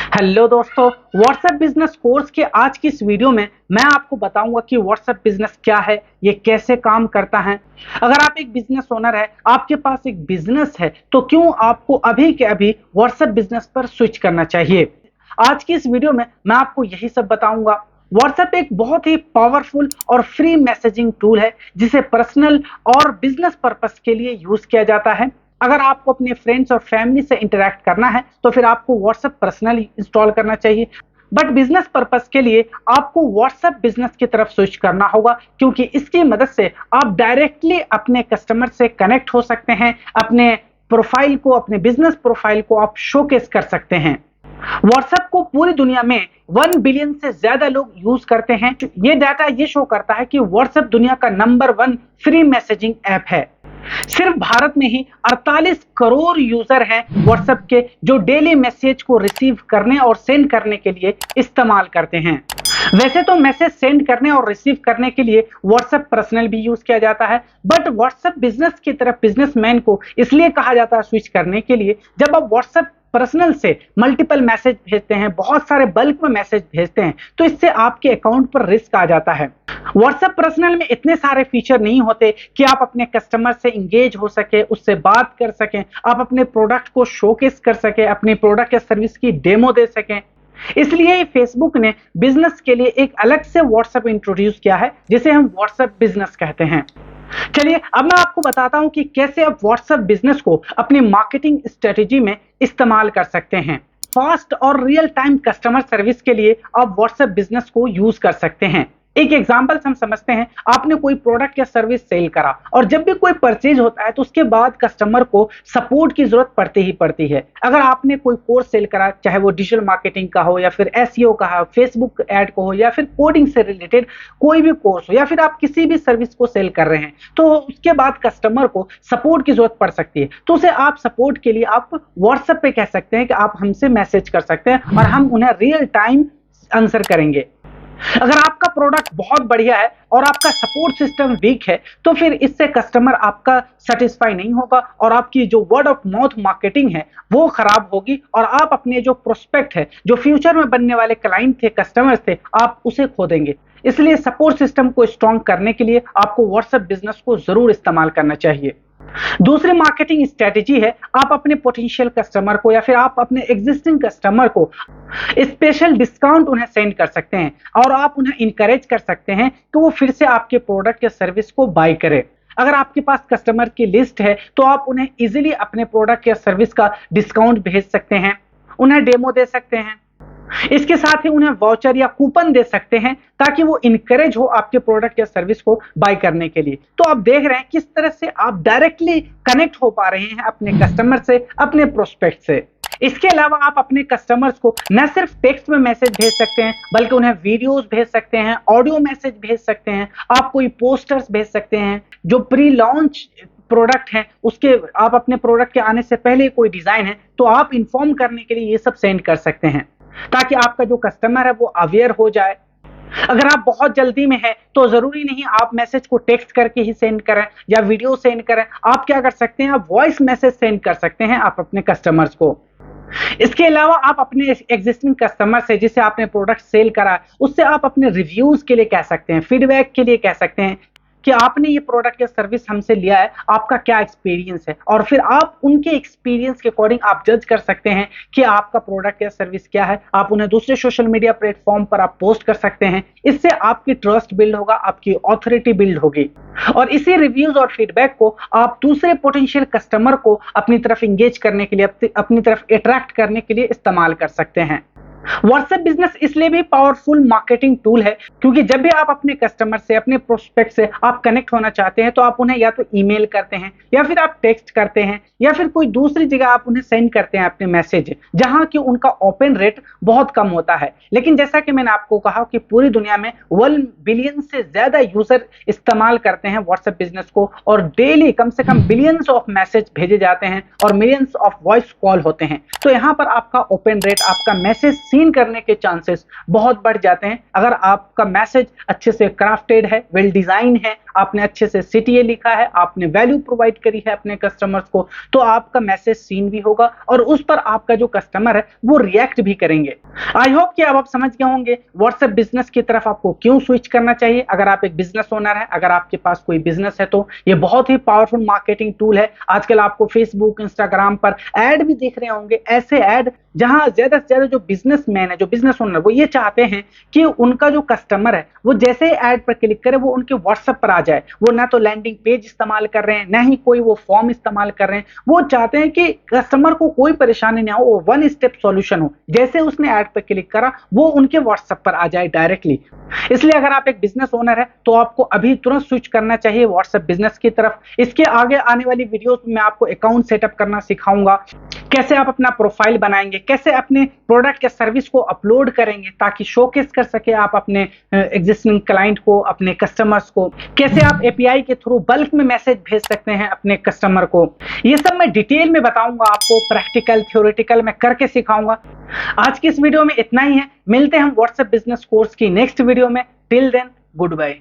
Hello दोस्तों, WhatsApp business course के आज की इस वीडियो में मैं आपको बताऊंगा कि व्हाट्सएप बिजनेस क्या है, ये कैसे काम करता है। अगर आप एक बिजनेस ओनर है, आपके पास एक बिजनेस है, तो क्यों आपको अभी के अभी व्हाट्सएप बिजनेस पर स्विच करना चाहिए। आज की इस वीडियो में मैं आपको यही सब बताऊंगा। व्हाट्सएप एक बहुत ही पावरफुल और फ्री मैसेजिंग टूल है जिसे पर्सनल और बिजनेस पर्पस के लिए यूज किया जाता है। अगर आपको अपने फ्रेंड्स और फैमिली से इंटरेक्ट करना है तो फिर आपको व्हाट्सएप पर्सनली इंस्टॉल करना चाहिए, बट बिजनेस पर्पस के लिए आपको व्हाट्सएप बिजनेस की तरफ स्विच करना होगा, क्योंकि इसकी मदद से आप डायरेक्टली अपने कस्टमर से कनेक्ट हो सकते हैं। अपने प्रोफाइल को, अपने बिजनेस प्रोफाइल को आप शोकेस कर सकते हैं। व्हाट्सएप को पूरी दुनिया में 1 बिलियन से ज्यादा लोग यूज करते हैं। ये डाटा ये शो करता है कि व्हाट्सएप दुनिया का नंबर 1 फ्री मैसेजिंग ऐप है। सिर्फ भारत में ही 48 करोड़ यूजर हैं व्हाट्सएप के, जो डेली मैसेज को रिसीव करने और सेंड करने के लिए इस्तेमाल करते हैं। वैसे तो मैसेज सेंड करने और रिसीव करने के लिए व्हाट्सएप पर्सनल भी यूज किया जाता है, बट व्हाट्सएप बिजनेस की तरफ बिजनेसमैन को इसलिए कहा जाता है स्विच करने के लिए। जब आप व्हाट्सएप पर्सनल से मल्टीपल मैसेज भेजते हैं, बहुत सारे बल्क में मैसेज भेजते हैं, तो इससे आपके अकाउंट पर रिस्क आ जाता है। व्हाट्सएप पर्सनल में इतने सारे फीचर नहीं होते कि आप अपने कस्टमर से इंगेज हो सके, उससे बात कर सकें, आप अपने प्रोडक्ट को शोकेस कर सके, अपने प्रोडक्ट या सर्विस की डेमो दे सकें। इसलिए फेसबुक ने बिजनेस के लिए एक अलग से व्हाट्सएप इंट्रोड्यूस किया है, जिसे हम व्हाट्सएप बिजनेस कहते हैं। चलिए अब मैं आपको बताता हूं कि कैसे आप व्हाट्सएप बिजनेस को अपनी मार्केटिंग स्ट्रेटेजी में इस्तेमाल कर सकते हैं। फास्ट और रियल टाइम कस्टमर सर्विस के लिए आप व्हाट्सएप बिजनेस को यूज कर सकते हैं। एक एग्जांपल हम समझते हैं, आपने कोई प्रोडक्ट या सर्विस सेल करा और जब भी कोई परचेज होता है तो उसके बाद कस्टमर को सपोर्ट की जरूरत पड़ती ही पड़ती है। अगर आपने कोई कोर्स सेल करा, चाहे वो डिजिटल मार्केटिंग का हो या फिर एसईओ का हो, फेसबुक ऐड को हो या फिर कोडिंग से रिलेटेड कोई भी कोर्स हो, या फिर आप किसी भी सर्विस को सेल कर रहे हैं, तो उसके बाद कस्टमर को सपोर्ट की जरूरत पड़ सकती है। तो उसे आप सपोर्ट के लिए आप व्हाट्सएप पे कह सकते हैं कि आप हमसे मैसेज कर सकते हैं और हम उन्हें रियल टाइम आंसर करेंगे। अगर आपका प्रोडक्ट बहुत बढ़िया है और आपका सपोर्ट सिस्टम वीक है, तो फिर इससे कस्टमर आपका सेटिस्फाई नहीं होगा और आपकी जो वर्ड ऑफ माउथ मार्केटिंग है वो खराब होगी और आप अपने जो प्रोस्पेक्ट है, जो फ्यूचर में बनने वाले क्लाइंट थे, कस्टमर्स थे, आप उसे खो देंगे। इसलिए सपोर्ट सिस्टम को स्ट्रॉन्ग करने के लिए आपको व्हाट्सएप बिजनेस को जरूर इस्तेमाल करना चाहिए। दूसरी मार्केटिंग स्ट्रेटेजी है, आप अपने पोटेंशियल कस्टमर को या फिर आप अपने एग्जिस्टिंग कस्टमर को स्पेशल डिस्काउंट उन्हें सेंड कर सकते हैं और आप उन्हें इंकरेज कर सकते हैं कि वो फिर से आपके प्रोडक्ट या सर्विस को बाय करें। अगर आपके पास कस्टमर की लिस्ट है तो आप उन्हें इजीली अपने प्रोडक्ट या सर्विस का डिस्काउंट भेज सकते हैं, उन्हें डेमो दे सकते हैं। इसके साथ ही उन्हें वाउचर या कूपन दे सकते हैं ताकि वो इनकरेज हो आपके प्रोडक्ट या सर्विस को बाय करने के लिए। तो आप देख रहे हैं किस तरह से आप डायरेक्टली कनेक्ट हो पा रहे हैं अपने कस्टमर से, अपने प्रोस्पेक्ट से। इसके अलावा आप अपने कस्टमर्स को न सिर्फ टेक्स्ट में मैसेज भेज सकते हैं, बल्कि उन्हें वीडियोस भेज सकते हैं, ऑडियो मैसेज भेज सकते हैं, आप कोई पोस्टर्स भेज सकते हैं। जो प्री लॉन्च प्रोडक्ट है उसके, आप अपने प्रोडक्ट के आने से पहले कोई डिजाइन है तो आप इन्फॉर्म करने के लिए ये सब सेंड कर सकते हैं, ताकि आपका जो कस्टमर है वो अवेयर हो जाए। अगर आप बहुत जल्दी में हैं तो जरूरी नहीं आप मैसेज को टेक्स्ट करके ही सेंड करें या वीडियो सेंड करें। आप क्या कर सकते हैं, आप वॉइस मैसेज सेंड कर सकते हैं आप अपने कस्टमर्स को। इसके अलावा आप अपने एग्जिस्टिंग कस्टमर से, जिसे आपने प्रोडक्ट सेल करा, उससे आप अपने रिव्यूज के लिए कह सकते हैं, फीडबैक के लिए कह सकते हैं कि आपने ये प्रोडक्ट या सर्विस हमसे लिया है, आपका क्या एक्सपीरियंस है, और फिर आप उनके एक्सपीरियंस के अकॉर्डिंग आप जज कर सकते हैं कि आपका प्रोडक्ट या सर्विस क्या है। आप उन्हें दूसरे सोशल मीडिया प्लेटफॉर्म पर आप पोस्ट कर सकते हैं। इससे आपकी ट्रस्ट बिल्ड होगा, आपकी ऑथोरिटी बिल्ड होगी और इसी रिव्यूज और फीडबैक को आप दूसरे पोटेंशियल कस्टमर को अपनी तरफ इंगेज करने के लिए, अपनी तरफ अट्रैक्ट करने के लिए इस्तेमाल कर सकते हैं। व्हाट्सएप बिजनेस इसलिए भी पावरफुल मार्केटिंग टूल है क्योंकि जब भी आप अपने कस्टमर से, अपने प्रोस्पेक्ट से आप कनेक्ट होना चाहते हैं तो आप उन्हें या तो ईमेल करते हैं या फिर आप टेक्स्ट करते हैं या फिर कोई दूसरी जगह आप उन्हें सेंड करते हैं अपने मैसेज, जहां कि उनका ओपन रेट बहुत कम होता है। लेकिन जैसा कि मैंने आपको कहा कि पूरी दुनिया में 1 बिलियन से ज्यादा यूजर इस्तेमाल करते हैं व्हाट्सएप बिजनेस को और डेली कम से कम बिलियंस ऑफ मैसेज भेजे जाते हैं और मिलियंस ऑफ वॉइस कॉल होते हैं। तो यहाँ पर आपका ओपन रेट, आपका मैसेज सीन करने के चांसेस बहुत बढ़ जाते हैं। अगर आपका मैसेज अच्छे से क्राफ्टेड है, वेल डिजाइन है, आपने अच्छे से CTA लिखा है, आपने वैल्यू प्रोवाइड करी है अपने कस्टमर्स को, तो आपका मैसेज सीन भी होगा और उस पर आपका जो कस्टमर है वो रिएक्ट भी करेंगे। आई होप कि अब आप समझ गए होंगे व्हाट्सएप बिजनेस की तरफ आपको क्यों स्विच करना चाहिए। अगर आप एक बिजनेस ओनर है, अगर आपके पास कोई बिजनेस है, तो ये बहुत ही पावरफुल मार्केटिंग टूल है। आजकल आपको फेसबुक, इंस्टाग्राम पर ऐड भी देख रहे होंगे, ऐसे ऐड जहां ज्यादा से ज्यादा जो बिजनेसमैन है, जो बिजनेस ओनर, वो ये चाहते हैं कि उनका जो कस्टमर है वो जैसे ही ऐड पर क्लिक करे वो उनके व्हाट्सएप पर आ जाए। वो ना तो लैंडिंग पेज इस्तेमाल कर रहे हैं, ना ही कोई वो फॉर्म इस्तेमाल कर रहे हैं। वो चाहते हैं कि कस्टमर को कोई परेशानी ना हो, वो वन स्टेप सॉल्यूशन हो। जैसे उसने ऐड पर क्लिक करा वो उनके व्हाट्सएप पर आ जाए डायरेक्टली। इसलिए अगर आप एक बिजनेस ओनर है तो आपको अभी तुरंत स्विच करना चाहिए व्हाट्सएप बिजनेस की तरफ। इसके आगे आने वाली वीडियोस में मैं आपको अकाउंट सेटअप करना सिखाऊंगा, कैसे आप अपना प्रोफाइल बनाएंगे, कैसे अपने प्रोडक्ट या सर्विस को अपलोड करेंगे ताकि शोकेस कर सके आप अपने एग्जिस्टिंग क्लाइंट को, अपने कस्टमर्स को, कैसे आप एपीआई के थ्रू बल्क में मैसेज भेज सकते हैं अपने कस्टमर को। ये सब मैं डिटेल में बताऊंगा आपको, प्रैक्टिकल थ्योरेटिकल मैं करके सिखाऊंगा। आज की इस वीडियो में इतना ही है। मिलते हैं हम व्हाट्सएप बिजनेस कोर्स की नेक्स्ट वीडियो में। Till then, good bye.